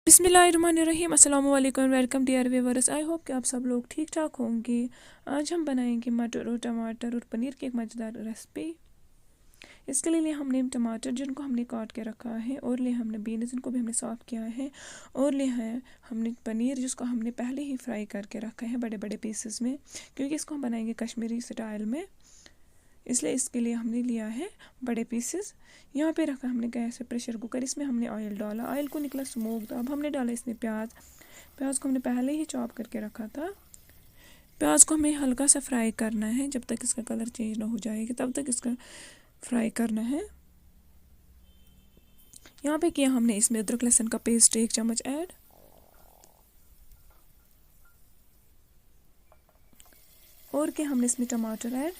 बिस्मिल्लाहिर्रहमानिर्रहीम अस्सलाम वालेकुम welcome dear viewers. I hope कि आप सब लोग ठीक ठाक होंगे। आज हम बनाएंगे मटर और टमाटर और पनीर की एक मज़ेदार रेसिपी। इसके लिए हमने टमाटर जिनको हमने काट के रखा है, और ले हमने बीन्स जिनको भी हमने साफ़ किया है, और ले है हमने पनीर जिसको हमने पहले ही फ्राई करके रखा है बड़े बड़े पीसेस में, क्योंकि इसको हम बनाएंगे कश्मीरी स्टाइल में, इसलिए इसके लिए हमने लिया है बड़े पीसेस। यहाँ पे रखा हमने गैस पे प्रेशर कुकर, इसमें हमने ऑयल डाला, ऑयल को निकला स्मोक। अब हमने डाला इसमें प्याज को हमने पहले ही चॉप करके रखा था। प्याज को हमें हल्का सा फ्राई करना है, जब तक इसका कलर चेंज ना हो जाएगा तब तक इसका फ्राई करना है। यहाँ पे किया हमने इसमें अदरक लहसुन का पेस्ट 1 चम्मच ऐड, और क्या हमने इसमें टमाटर ऐड,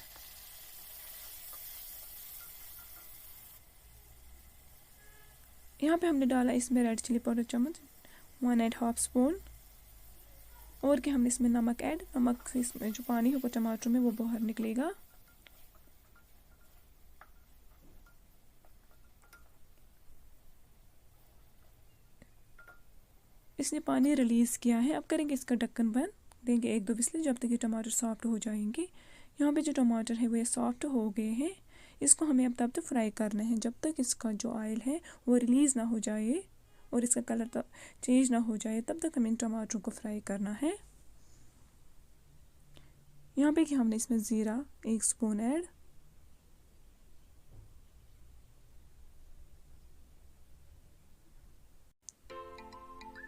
यहाँ पे हमने डाला इसमें रेड चिली पाउडर चम्मच 1.5 स्पून, और क्या हमने इसमें नमक ऐड। नमक से इसमें जो पानी होगा टमाटर में वो बाहर निकलेगा। इसने पानी रिलीज़ किया है। अब करेंगे इसका ढक्कन बंद, देंगे 1-2 विस्ल जब तक ये टमाटर सॉफ्ट हो जाएंगे। यहाँ पे जो टमाटर है वो ये सॉफ्ट हो गए हैं। इसको हमें अब तब तक फ्राई करना है जब तक इसका जो ऑयल है वो रिलीज़ ना हो जाए और इसका कलर तब चेंज ना हो जाए, तब तक हमें इन टमाटरों को फ्राई करना है। यहाँ पे कि हमने इसमें ज़ीरा 1 स्पून ऐड,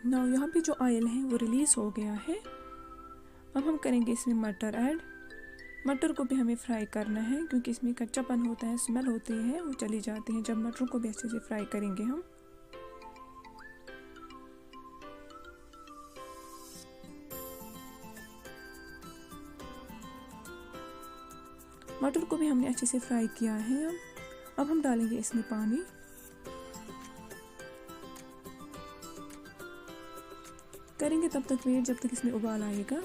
ना यहाँ पे जो ऑयल है वो रिलीज़ हो गया है। अब हम करेंगे इसमें मटर ऐड। मटर को भी हमें फ्राई करना है, क्योंकि इसमें कच्चापन होता है, स्मेल होती है, वो चली जाती है जब मटरों को भी अच्छे से फ्राई करेंगे हम। मटर को भी हमने अच्छे से फ्राई किया है। अब हम डालेंगे इसमें पानी। करेंगे तब तक वेट जब तक इसमें उबाल आएगा।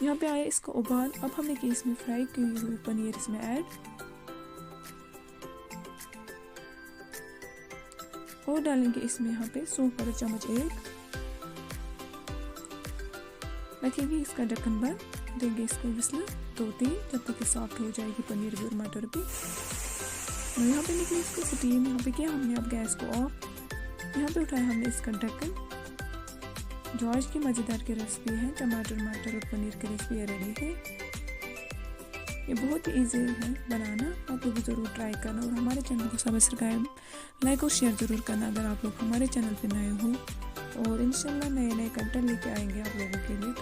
यहाँ पे आया इसका उबाल। अब हमने की इसमें फ्राई की हुई पनीर इसमें ऐड, और डालेंगे इसमें यहाँ पे सूप पाउडर चम्मच 1, रखेंगे इसका ढक्कन बंद, देंगे इसको विस्ल 2-3 जब तक ये सॉफ्ट हो जाएगी पनीर भी और मटर भी। और यहाँ पे निकली इसको स्टीम। यहाँ पे किया हमने अब गैस को ऑफ, यहाँ पे उठाया हमने इसका ढक्कन। जो आज की मज़ेदार की रेसिपी है टमाटर मटर और पनीर की रेसिपी रेडी है। ये बहुत ही इजी है बनाना, आप लोग ज़रूर ट्राई करना, और हमारे चैनल को सब्सक्राइब लाइक और शेयर ज़रूर करना अगर आप लोग हमारे चैनल पे नए हो। और इंशाल्लाह नए नए कंटेंट लेके आएंगे आप लोगों के लिए।